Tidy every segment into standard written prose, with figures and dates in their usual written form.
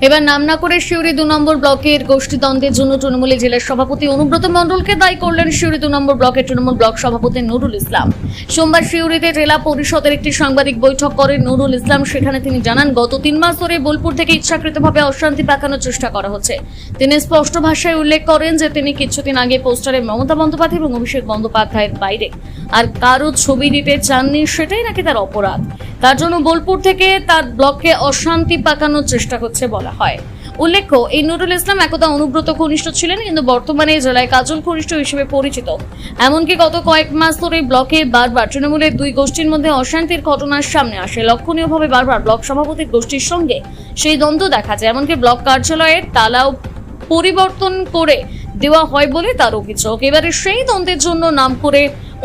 এবার নাম না করে সিউড়ি 2 নম্বর ব্লকের গোষ্ঠীদ্বন্দ্বের জন্য তৃণমূলের জেলার সভাপতি অনুব্রত মণ্ডলকে দায়ী করলেন সিউড়ি 2 নম্বর ব্লকের তৃণমূল ব্লক সভাপতি নুরুল ইসলাম। সোমবার সিউড়িতে জেলা পরিষদের একটি সাংবাদিক বৈঠক করেন নুরুল ইসলাম। সেখানে তিনি জানান, গত 3 মাস ধরে বোলপুর থেকে ইচ্ছাকৃতভাবে অশান্তি পাকানোর চেষ্টা করা হচ্ছে। তিনি স্পষ্ট ভাষায় উল্লেখ করেন যে তিনি কিছুদিন আগে পোস্টারে মমতা বন্দ্যোপাধ্যায় এবং অভিষেক বন্দ্যোপাধ্যায়ের বাইরে আর কারো ছবি দিতে চাননি, সেটাই নাকি তার অপরাধ। তার জন্য বোলপুর থেকে তার ব্লকে অশান্তি পাকানোর চেষ্টা হচ্ছে বলা হয়। উল্লেখ্য, এই নুরুল ইসলাম একদা অনুব্রত ঘনিষ্ঠ ছিলেন, কিন্তু বর্তমানে জেলায় কাজল ঘনিষ্ঠ হিসেবে পরিচিত। এমনকি গত কয়েক মাস ধরে ব্লকে বারবার তৃণমূলের দুই গোষ্ঠীর মধ্যে অশান্তির ঘটনার সামনে আসে। লক্ষণীয়ভাবে বারবার ব্লক সভাপতির গোষ্ঠীর সঙ্গে সেই দ্বন্দ্ব দেখা যায়। এমনকি ব্লক কার্যালয়ের তালাও পরিবর্তন করে দেওয়া হয় বলে তার অভিযোগ। এবারে সেই দ্বন্দ্বের জন্য নাম করে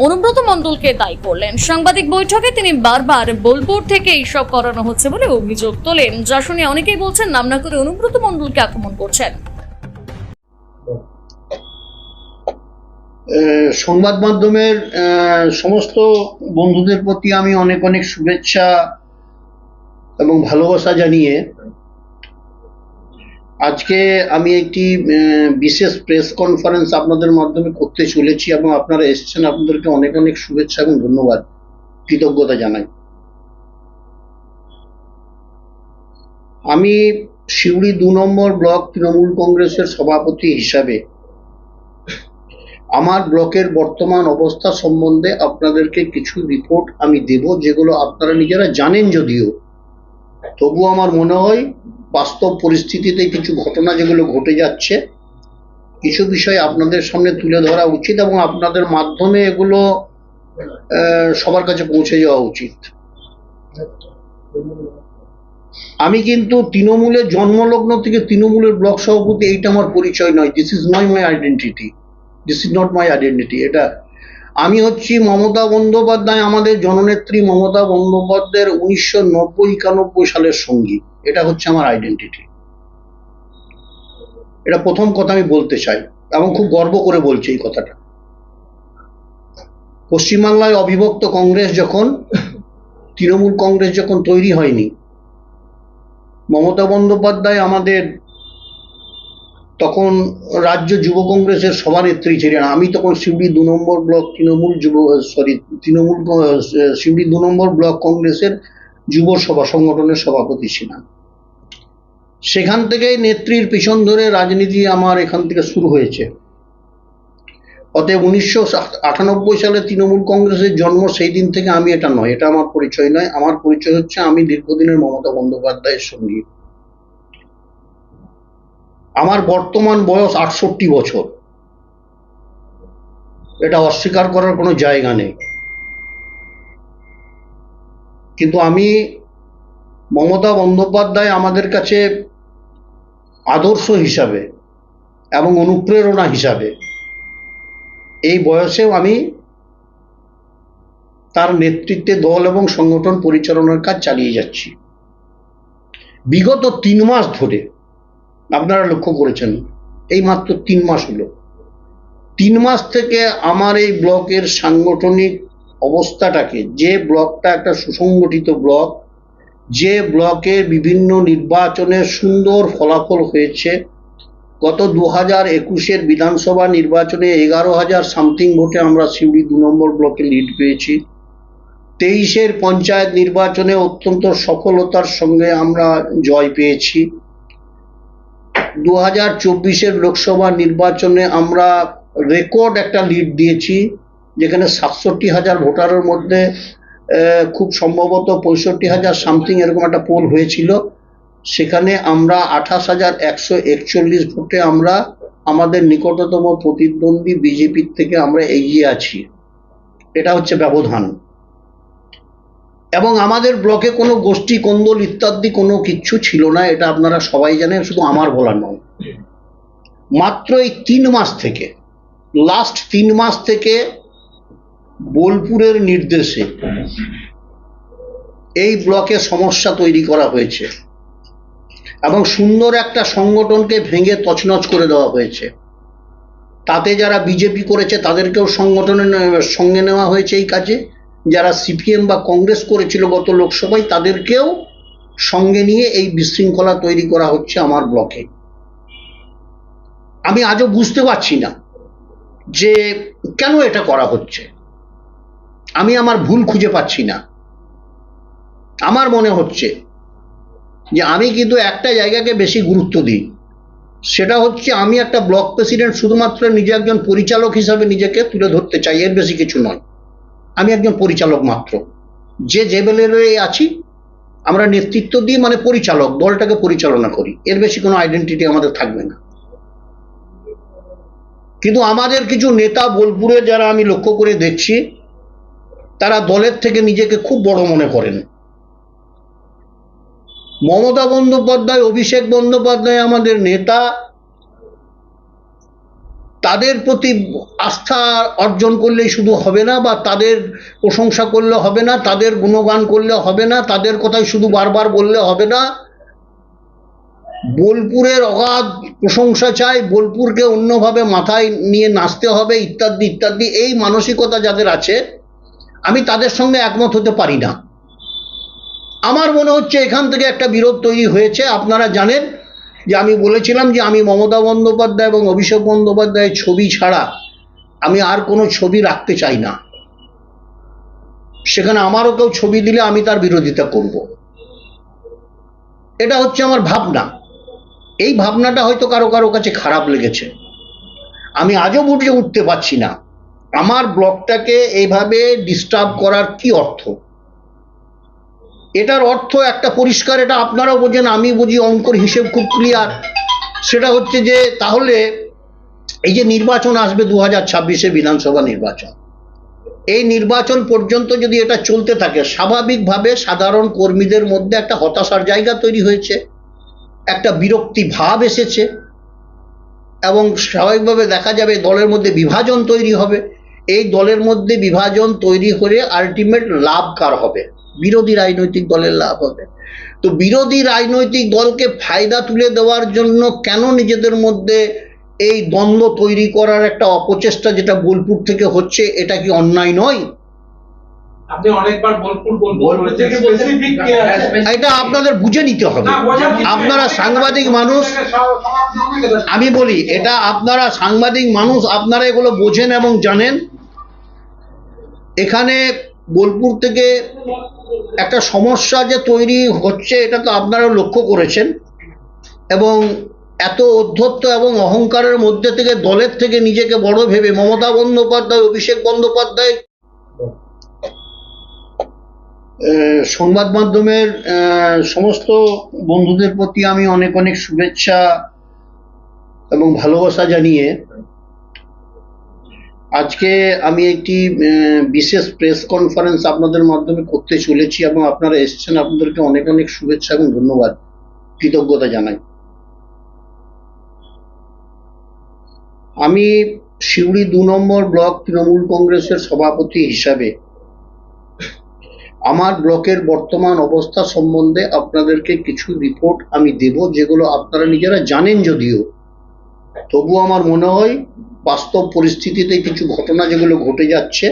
অনুব্রত মণ্ডলকে দায়ী করলেন। সাংবাদিক বৈঠকে তিনি বারবার বোলপুর থেকে এইসব করানো হচ্ছে বলে অভিযোগ তোলেন, যা শুনে অনেকেই বলছেন নাম না করে অনুব্রত মণ্ডলকে আক্রমণ করছেন। সংবাদ মাধ্যমের সমস্ত বন্ধুদের প্রতি আমি অনেক অনেক শুভেচ্ছা এবং ভালোবাসা জানিয়ে আজকে আমি একটি বিশেষ প্রেস কনফারেন্স আপনাদের মাধ্যমে করতে চলেছি এবং আপনারা এসেছেন, আপনাদেরকে অনেক অনেক শুভেচ্ছা এবং ধন্যবাদ, কৃতজ্ঞতা জানাই। আমি সিউড়ি 2 নম্বর ব্লক তৃণমূল কংগ্রেসের সভাপতি হিসাবে আমার ব্লকের বর্তমান অবস্থা সম্বন্ধে আপনাদেরকে কিছু রিপোর্ট আমি দেব, যেগুলো আপনারা নিজেরা জানেন, যদিও তবু আমার মনে হয় বাস্তব পরিস্থিতিতে কিছু ঘটনা যেগুলো ঘটে যাচ্ছে, কিছু বিষয় আপনাদের সামনে তুলে ধরা উচিত এবং আপনাদের মাধ্যমে এগুলো সবার কাছে পৌঁছে যাওয়া উচিত। আমি কিন্তু তৃণমূলের জন্মলগ্ন থেকে তৃণমূলের ব্লক সভাপতি, এইটা আমার পরিচয় নয়। This is not my identity, this is not my identity. এটা আমি হচ্ছি মমতা বন্দ্যোপাধ্যায়, আমাদের জননেত্রী মমতা বন্দ্যোপাধ্যায়ের 1990-91 সালের সঙ্গী। এটা হচ্ছে আমার আইডেন্টিটি। এটা প্রথম কথা আমি বলতে চাই এবং খুব গর্ব করে বলছি এই কথাটা। পশ্চিমবাংলায় অবিভক্ত কংগ্রেস যখন, তৃণমূল কংগ্রেস যখন তৈরি হয়নি, মমতা বন্দ্যোপাধ্যায় আমাদের তখন রাজ্য যুব কংগ্রেসের সভানেত্রী ছিলেন। আমি তখন সিউড়ি 2 নম্বর ব্লক সিউড়ি 2 নম্বর ব্লক কংগ্রেসের যুব সভা সংগঠনের সভাপতি ছিলাম। সেখান থেকে নেত্রীর পিছন ধরে রাজনীতি আমার এখান থেকে শুরু হয়েছে। অতএব 1998 সালে তৃণমূল কংগ্রেসের জন্ম, সেই দিন থেকে আমি এটা নয়, এটা আমার পরিচয় নয়। আমার পরিচয় হচ্ছে আমি দীর্ঘদিনের মমতা বন্দ্যোপাধ্যায়ের সঙ্গী। আমার বর্তমান বয়স 68 বছর, এটা অস্বীকার করার কোনো জায়গা নেই। কিন্তু আমি মমতা বন্দ্যোপাধ্যায় আমাদের কাছে আদর্শ হিসাবে এবং অনুপ্রেরণা হিসাবে এই বয়সেও আমি তার নেতৃত্বে দল এবং সংগঠন পরিচালনার কাজ চালিয়ে যাচ্ছি। বিগত 3 মাস ধরে আপনারা লক্ষ্য করেছেন, এই মাত্র 3 মাস হলো, 3 মাস থেকে আমার এই ব্লকের সাংগঠনিক অবস্থাটাকে, যে ব্লকটা একটা সুসংগঠিত ব্লক, যে ব্লকে বিভিন্ন নির্বাচনে সুন্দর ফলাফল হয়েছে, গত 2021-এর বিধানসভা নির্বাচনে 11,000 সামথিং ভোটে আমরা সিউড়ি 2 নম্বর ব্লকে লিড পেয়েছি। 23-এর পঞ্চায়েত নির্বাচনে অত্যন্ত সফলতার সঙ্গে আমরা জয় পেয়েছি। 2024-এর লোকসভা নির্বাচনে আমরা রেকর্ড একটা লিড দিয়েছি, যেখানে 67,000 ভোটারের মধ্যে খুব সম্ভবত 65,000 সামথিং এরকম একটা পোল হয়েছিল। সেখানে আমরা 28,141 ভোটে আমরা আমাদের নিকটতম প্রতিদ্বন্দ্বী বিজেপির থেকে আমরা এগিয়ে আছি। এটা হচ্ছে ব্যবধান। এবং আমাদের ব্লকে কোনো গোষ্ঠী কোন্দল ইত্যাদি কোনো কিচ্ছু ছিল না, এটা আপনারা সবাই জানেন, শুধু আমার বলা নয়। মাত্র এই 3 মাস থেকে, লাস্ট 3 মাস থেকে বোলপুরের নির্দেশে এই ব্লকে সমস্যা তৈরি করা হয়েছে এবং সুন্দর একটা সংগঠনকে ভেঙে তছনছ করে দেওয়া হয়েছে। তাতে যারা বিজেপি করেছে তাদেরকেও সংগঠনের সঙ্গে নেওয়া হয়েছে এই কাজে, যারা সিপিএম বা কংগ্রেস করেছিল গত লোকসভায় তাদেরকেও সঙ্গে নিয়ে এই বিশৃঙ্খলা তৈরি করা হচ্ছে আমার ব্লকে। আমি আজও বুঝতে পারছি না যে কেন এটা করা হচ্ছে। আমি আমার ভুল খুঁজে পাচ্ছি না। আমার মনে হচ্ছে যে আমি কিন্তু একটা জায়গাকে বেশি গুরুত্ব দিই, সেটা হচ্ছে আমি একটা ব্লক প্রেসিডেন্ট শুধুমাত্র নিজে একজন পরিচালক হিসাবে নিজেকে তুলে ধরতে চাই, এর বেশি কিছু নয়। আমি একজন পরিচালক মাত্র, যে লেভেলে আছি আমরা নেতৃত্ব দিই, মানে পরিচালক, দলটাকে পরিচালনা করি, এর বেশি কোনো আইডেন্টিটি আমাদের থাকবে না। কিন্তু আমাদের কিছু নেতা বোলপুরে যারা আমি লক্ষ্য করে দেখছি, তারা দলের থেকে নিজেকে খুব বড় মনে করেন। মমতা বন্দ্যোপাধ্যায়, অভিষেক বন্দ্যোপাধ্যায় আমাদের নেতা, তাদের প্রতি আস্থা অর্জন করলেই শুধু হবে না, বা তাদের প্রশংসা করলে হবে না, তাদের গুণগান করলে হবে না, তাদের কথাই শুধু বারবার বললে হবে না। বোলপুরের অগাধ প্রশংসা চাই, বোলপুরকে অন্যভাবে মাথায় নিয়ে নাচতে হবে, ইত্যাদি ইত্যাদি। এই মানসিকতা যাদের আছে, আমি তাদের সঙ্গে একমত হতে পারি না। আমার মনে হচ্ছে এখান থেকে একটা বিরোধ তৈরি হয়েছে। আপনারা জানেন যে আমি বলেছিলাম যে আমি মমতা বন্দ্যোপাধ্যায় এবং অভিষেক বন্দ্যোপাধ্যায়ের ছবি ছাড়া আমি আর কোনো ছবি রাখতে চাই না। সেখানে আমারও কেউ ছবি দিলে আমি তার বিরোধিতা করব। এটা হচ্ছে আমার ভাবনা। এই ভাবনাটা হয়তো কারো কারো কাছে খারাপ লেগেছে। আমি আজও বুঝে উঠতে পারছি না আমার ব্লকটাকে এইভাবে ডিস্টার্ব করার কি অর্থ। এটার অর্থ একটা পরিষ্কার, এটা আপনারাও বোঝেন, আমি বুঝি, অঙ্কর হিসেব খুব ক্লিয়ার। সেটা হচ্ছে যে তাহলে এই যে নির্বাচন আসবে 2026-এ বিধানসভা নির্বাচন, এই নির্বাচন পর্যন্ত যদি এটা চলতে থাকে, স্বাভাবিকভাবে সাধারণ কর্মীদের মধ্যে একটা হতাশার জায়গা তৈরি হয়েছে, একটা বিরক্তি ভাব এসেছে, এবং স্বাভাবিকভাবে দেখা যাবে দলের মধ্যে বিভাজন তৈরি হবে। এই দলের মধ্যে বিভাজন তৈরি করে আলটিমেট লাভ কার হবে? বিরোধী রাজনৈতিক দলের লাভ হবে। তো বিরোধী রাজনৈতিক দলকে ফায়দা তুলে দেওয়ার জন্য কেন নিজেদের মধ্যে এই দ্বন্দ্ব তৈরি করার একটা অপচেষ্টা যেটা বোলপুর থেকে হচ্ছে, এটা কি অন্যায় নয়? আপনি অনেকবার বোলপুর থেকে স্পেসিফিক এটা আপনাদের বুঝে নিতে হবে। আপনারা সাংবাদিক মানুষ, আমি বলি এটা আপনারা সাংবাদিক মানুষ, আপনারা এগুলো বোঝেন এবং জানেন। এখানে বোলপুর থেকে একটা সমস্যা যে তৈরি হচ্ছে, এটা তো আপনারাও লক্ষ্য করেছেন। এবং এত অধ্যত্ত এবং অহংকারের মধ্যে থেকে দলের থেকে নিজেকে বড় ভেবে মমতা বন্দ্যোপাধ্যায়, অভিষেক বন্দ্যোপাধ্যায়, সংবাদ মাধ্যমের সমস্ত বন্ধুদের প্রতি আমি অনেক অনেক শুভেচ্ছা এবং ভালোবাসা জানিয়ে আজকে আমি একটি বিশেষ প্রেস কনফারেন্স আপনাদের মাধ্যমে করতে চলেছি, এবং আপনারা এসেছেন, আপনাদেরকে অনেক অনেক শুভেচ্ছা এবং ধন্যবাদ, কৃতজ্ঞতা জানাই। আমি সিউড়ি 2 নম্বর ব্লক তৃণমূল কংগ্রেসের সভাপতি হিসাবে আমার ব্লকের বর্তমান অবস্থা সম্বন্ধে আপনাদেরকে কিছু রিপোর্ট আমি দেব, যেগুলো আপনারা নিজেরা জানেন যদিও, তবু আমার মনে হয় বাস্তব পরিস্থিতিতে কিছু ঘটনা যেগুলো ঘটে যাচ্ছে,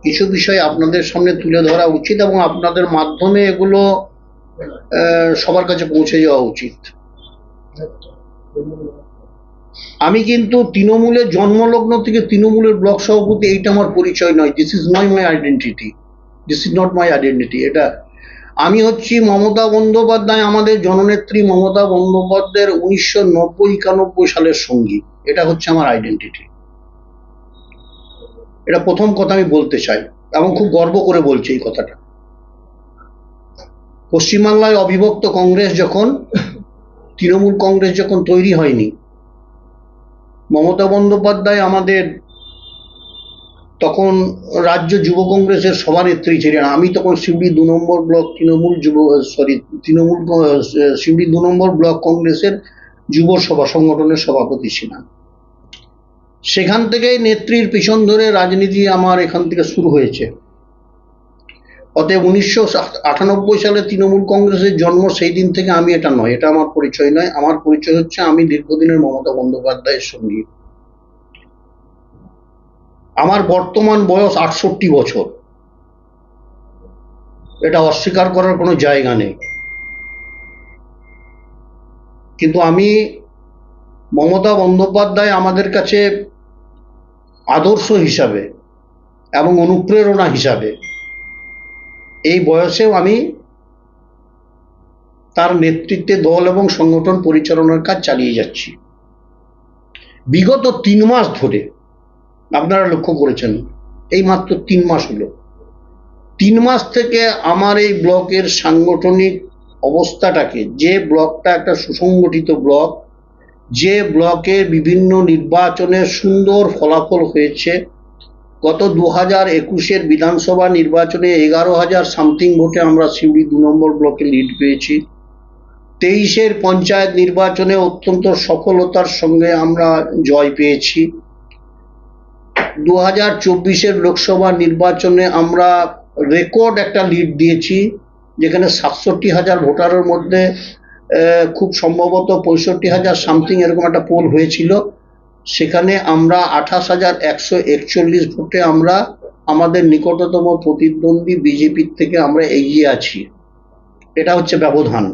কিছু বিষয় আপনাদের সামনে তুলে ধরা উচিত, এবং আপনাদের মাধ্যমে এগুলো সবার কাছে পৌঁছে যাওয়া উচিত। আমি কিন্তু তৃণমূলের জন্মলগ্ন থেকে তৃণমূলের ব্লক সভাপতি, এইটা আমার পরিচয় নয়। This is not my identity, this is not my identity. এটা আমি হচ্ছি মমতা বন্দ্যোপাধ্যায়, আমাদের জননেত্রী মমতা বন্দ্যোপাধ্যায়ের 1990-91 সালের সঙ্গী। এটা হচ্ছে আমার আইডেন্টিটি। এটা প্রথম কথা আমি বলতে চাই, এবং খুব গর্ব করে বলছি এই কথাটা। পশ্চিমবাংলায় অবিভক্ত কংগ্রেস যখন, তৃণমূল কংগ্রেস যখন তৈরি হয়নি, মমতা বন্দ্যোপাধ্যায় আমাদের তখন রাজ্য যুব কংগ্রেসের সভানেত্রী ছিলেন। আমি তখন সিউড়ি 2 নম্বর ব্লক সিউড়ি 2 নম্বর ব্লক কংগ্রেসের যুব সভা সংগঠনের সভাপতি ছিলাম। সেখান থেকেই নেত্রীর পিছন ধরে রাজনীতি আমার এখান থেকে শুরু হয়েছে। অতএব 1998 সালে তৃণমূল কংগ্রেসের জন্ম, সেই দিন থেকে আমি এটা নয়, এটা আমার পরিচয় নয়। আমার পরিচয় হচ্ছে আমি দীর্ঘদিনের মমতা বন্দ্যোপাধ্যায়ের সঙ্গী। আমার বর্তমান বয়স 68 বছর, এটা অস্বীকার করার কোনো জায়গা নেই। কিন্তু আমি মমতা বন্দ্যোপাধ্যায় আমাদের কাছে আদর্শ হিসাবে এবং অনুপ্রেরণা হিসাবে এই বয়সেও আমি তার নেতৃত্বে দল এবং সংগঠন পরিচালনার কাজ চালিয়ে যাচ্ছি। বিগত 3 মাস ধরে আপনারা লক্ষ্য করেছেন, এই মাত্র 3 মাস হলো, 3 মাস থেকে আমার এই ব্লকের সাংগঠনিক অবস্থাটাকে, যে ব্লকটা একটা সুসংগঠিত ব্লক, যে ব্লকে বিভিন্ন নির্বাচনে সুন্দর ফলাফল হয়েছে, গত 2021-এর বিধানসভা নির্বাচনে 11,000 সামথিং ভোটে আমরা সিউড়ি 2 নম্বর ব্লকে লিড পেয়েছি। 23-এর পঞ্চায়েত নির্বাচনে অত্যন্ত সফলতার সঙ্গে আমরা জয় পেয়েছি। 2024-এর লোকসভা নির্বাচনে আমরা রেকর্ড একটা লিড দিয়েছি, যেখানে 67,000 ভোটারের মধ্যে খুব সম্ভবত 65,000 সামথিং এরকম একটা পোল হয়েছিল। সেখানে আমরা 28,141 ভোটে আমরা আমাদের নিকটতম প্রতিদ্বন্দ্বী বিজেপির থেকে আমরা এগিয়ে আছি। এটা হচ্ছে ব্যবধান।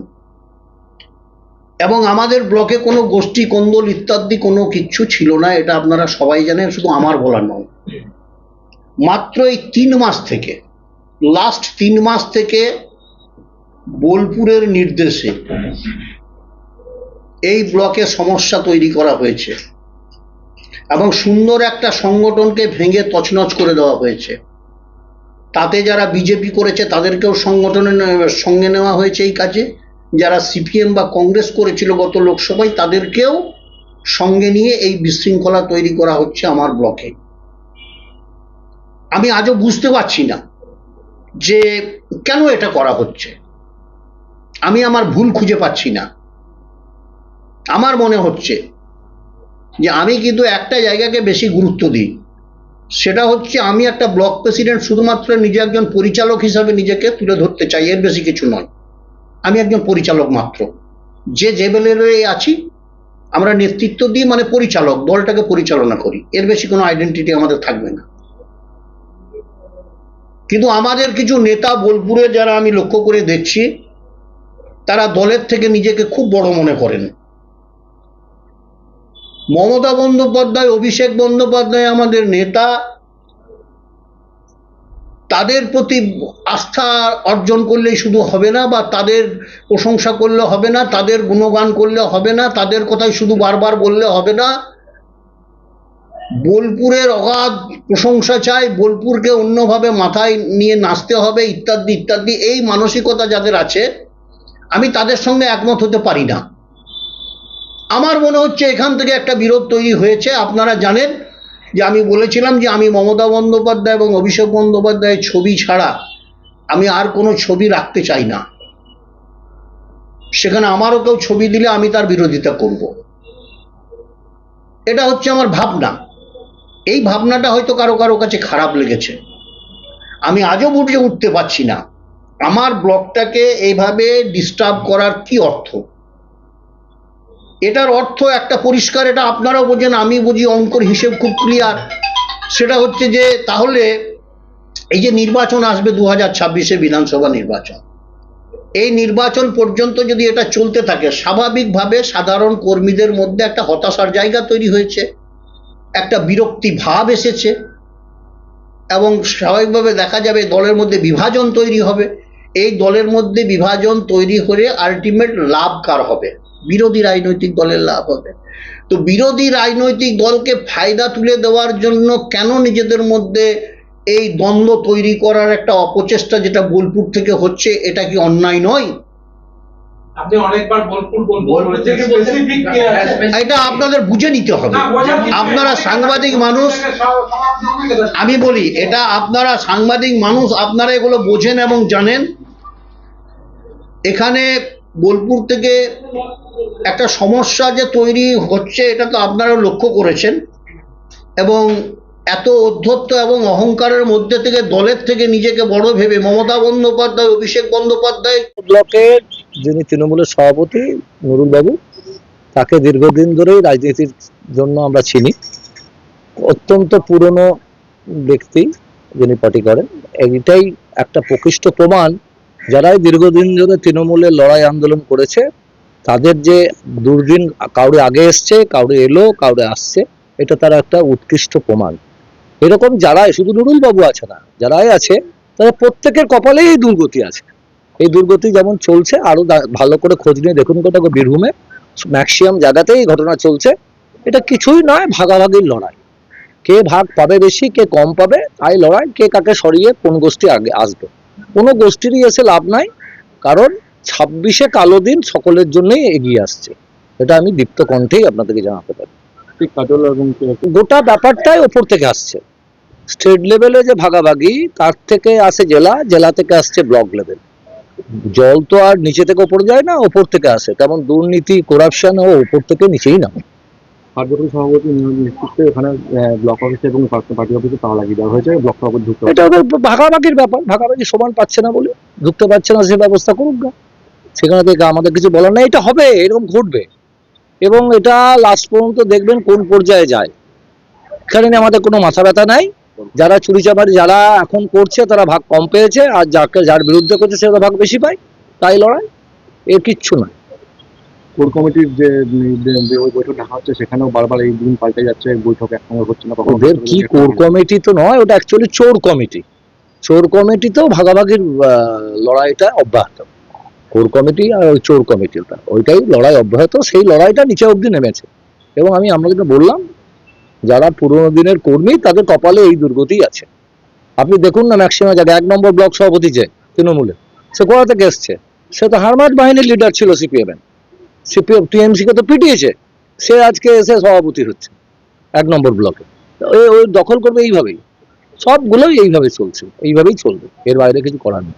এবং আমাদের ব্লকে কোনো গোষ্ঠী কোন্দল ইত্যাদি কোনো কিচ্ছু ছিল না, এটা আপনারা সবাই জানেন, শুধু আমার বলা নয়। মাত্র এই 3 মাস থেকে, লাস্ট 3 মাস থেকে বোলপুরের নির্দেশে এই ব্লকে সমস্যা তৈরি করা হয়েছে এবং সুন্দর একটা সংগঠনকে ভেঙে তছনছ করে দেওয়া হয়েছে। তাতে যারা বিজেপি করেছে তাদেরকেও সংগঠনের সঙ্গে নেওয়া হয়েছে এই কাজে, যারা সিপিএম বা কংগ্রেস করেছিল গত লোকসভায় তাদেরকেও সঙ্গে নিয়ে এই বিশৃঙ্খলা তৈরি করা হচ্ছে আমার ব্লকে। আমি আজও বুঝতে পারছি না যে কেন এটা করা হচ্ছে। আমি আমার ভুল খুঁজে পাচ্ছি না। আমার মনে হচ্ছে যে আমি কিন্তু একটা জায়গাকে বেশি গুরুত্ব দিই, সেটা হচ্ছে আমি একটা ব্লক প্রেসিডেন্ট শুধুমাত্র নিজে একজন পরিচালক হিসাবে নিজেকে তুলে ধরতে চাই, এর বেশি কিছু নয়। আমি একজন পরিচালক মাত্র, যে লেভেলে আছি আমরা নেতৃত্ব দিই, মানে পরিচালক, দলটাকে পরিচালনা করি, এর বেশি কোনো আইডেন্টিটি আমাদের থাকবে না। কিন্তু আমাদের কিছু নেতা বোলপুরে যারা আমি লক্ষ্য করে দেখছি, তারা দলের থেকে নিজেকে খুব বড় মনে করেন। মমতা বন্দ্যোপাধ্যায়, অভিষেক বন্দ্যোপাধ্যায় আমাদের নেতা, তাদের প্রতি আস্থা অর্জন করলেই শুধু হবে না, বা তাদের প্রশংসা করলে হবে না, তাদের গুণগান করলে হবে না, তাদের কথাই শুধু বারবার বললে হবে না। বোলপুরের অগাধ প্রশংসা চাই, বোলপুরকে অন্যভাবে মাথায় নিয়ে নাচতে হবে, ইত্যাদি ইত্যাদি। এই মানসিকতা যাদের আছে আমি তাদের সঙ্গে একমত হতে পারি না। আমার মনে হচ্ছে এখান থেকে একটা বিরোধ তৈরি হয়েছে। আপনারা জানেন যে আমি বলেছিলাম যে আমি মমতা বন্দ্যোপাধ্যায় এবং অভিষেক বন্দ্যোপাধ্যায়ের ছবি ছাড়া আমি আর কোনো ছবি রাখতে চাই না। সেখানে আমারও কেউ ছবি দিলে আমি তার বিরোধিতা করব। এটা হচ্ছে আমার ভাবনা। এই ভাবনাটা হয়তো কারো কারো কাছে খারাপ লেগেছে। আমি আজও বুঝে উঠতে পারছি না আমার ব্লকটাকে এইভাবে ডিস্টার্ব করার কি অর্থ। এটার অর্থ একটা পরিষ্কার, এটা আপনারাও বোঝেন, আমি বুঝি, অঙ্কর হিসেব খুব ক্লিয়ার। সেটা হচ্ছে যে তাহলে এই যে নির্বাচন আসবে 2026-এ বিধানসভা নির্বাচন, এই নির্বাচন পর্যন্ত যদি এটা চলতে থাকে, স্বাভাবিকভাবে সাধারণ কর্মীদের মধ্যে একটা হতাশার জায়গা তৈরি হয়েছে, একটা বিরক্তি ভাব এসেছে এবং স্বাভাবিকভাবে দেখা যাবে দলের মধ্যে বিভাজন তৈরি হবে। এই দলের মধ্যে বিভাজন তৈরি করে আলটিমেট লাভ কার হবে? বিরোধী রাজনৈতিক দলের লাভ হবে। তো বিরোধী রাজনৈতিক দলকে ফায়দা তুলে দেওয়ার জন্য কেন নিজেদের মধ্যে এই দ্বন্দ্ব তৈরি করার একটা অপচেষ্টা যেটা বোলপুর থেকে হচ্ছে, এটা কি অন্যায় নয়? আপনি অনেকবার বোলপুর থেকে স্পেসিফিক এটা আপনাদের বুঝে নিতে হবে। আপনারা সাংবাদিক মানুষ, আমি বলি এটা আপনারা সাংবাদিক মানুষ, আপনারা এগুলো বোঝেন এবং জানেন। এখানে বোলপুর থেকে একটা সমস্যা যে তৈরি হচ্ছে এটা তো আপনারা লক্ষ্য করেছেন, এবং এত অধ্যত্ত এবং অহংকারের মধ্যে থেকে দলের থেকে নিজেকে বড় ভেবে মমতা বন্দ্যোপাধ্যায়, অভিষেক বন্দ্যোপাধ্যায়, ব্লকের যিনি তৃণমূলের সভাপতি নুরুল বাবু, তাকে দীর্ঘদিন ধরেই রাজনীতির জন্য আমরা চিনি। অত্যন্ত পুরনো ব্যক্তি যিনি পার্টি করেন। এইটাই একটা প্রকৃষ্ট প্রমাণ, যারাই দীর্ঘদিন ধরে তৃণমূলের লড়াই আন্দোলন করেছে তাদের যে দুর্দিন, কাউরে আগে এসছে, কাউরে এলো, কাউরে আসছে, এটা তারা একটা উৎকৃষ্ট প্রমাণ। এরকম যারাই, শুধু নুরুল বাবু আছে না, যারাই আছে তারা প্রত্যেকের কপালেই এই দুর্গতি আছে। এই দুর্গতি যেমন চলছে, আরো ভালো করে খোঁজ নিয়ে দেখুন কোথাও বীরভূমে ম্যাক্সিমাম জায়গাতেই এই ঘটনা চলছে। এটা কিছুই নয়, ভাগাভাগির লড়াই। কে ভাগ পাবে বেশি, কে কম পাবে, তাই লড়াই। কে কাকে সরিয়ে কোন গোষ্ঠী আগে আসবে, কোনো গোষ্ঠীরই এসে লাভ নাই, কারণ 26-এ কালো দিন সকলের জন্যই এগিয়ে আসছে। এটা আমি দীপ্ত কণ্ঠেই আপনাদেরকে জানাতে পারি। গোটা ব্যাপারটাই ওপর থেকে আসছে। স্টেট লেভেলে যে ভাগাভাগি, তার থেকে আসে জেলা, জেলা থেকে আসছে ব্লক লেভেল। জল তো আর নিচে থেকে ওপর যায় না, ওপর থেকে আসে। তেমন দুর্নীতি, করাপশন ও ওপর থেকে নিচেই না। কার্যকরী সভাপতি নেতৃত্বে এখানে ব্লক অফিসে এবং পার্টি অফিসে তালা লাগিয়ে দেওয়া হয়েছে, ব্লক সভাপতি ঢুকতে এটা ওদের ভাগাভাগির ব্যাপার, ভাগাভাগি সমান পাচ্ছে না বলে ঢুকতে পারছে না, সে ব্যবস্থা করুক না, সেখানে থেকে আমাদের কিছু বলার নেই। এটা হবে, এরকম ঘটবে, এবং এটা লাস্ট পর্যন্ত দেখবেন কোন পর্যায়ে যায়। এখানে নিয়ে আমাদের কোনো মাথা ব্যথা নাই। যারা চুরিচামারি যারা এখন করছে তারা ভাগ কম পেয়েছে, আর যার বিরুদ্ধে করছে সেটা ভাগ বেশি পায়, তাই লড়াই, এর কিচ্ছু নয়। কোর কমিটির যে ওই বৈঠক ডাকা হচ্ছে, সেখানেও বারবার এই দিন পাল্টে যাচ্ছে, বৈঠক একসঙ্গে হচ্ছে না। ওদের কি কোর কমিটি তো নয়, ওটা অ্যাকচুয়ালি চোর কমিটি। চোর কমিটিতেও ভাগাভাগির লড়াইটা অব্যাহত। কোর কমিটি আর ওই চোর কমিটি, ওইটাই লড়াই অব্যাহত। সেই লড়াইটা নিচে অবধি নেমেছে, এবং আমরা কিন্তু বললাম যারা পুরোনো দিনের কর্মী তাদের কপালে এই দুর্গতি আছে। আপনি দেখুন না, ম্যাক্সিমাম জায়গায় 1 নম্বর ব্লক সভাপতি যে তৃণমূলে, সে কোথা থেকে এসছে? সে তো হারমাট বাহিনীর লিডার ছিল সিপিএম এর। সিপিএম টিএমসি কে তো পিটিয়েছে, সে আজকে এসে সভাপতি হচ্ছে 1 নম্বর ব্লকে। ওই দখল করবে এইভাবেই, সবগুলোই এইভাবে চলছে, এইভাবেই চলবে, এর বাইরে কিছু করার নেই।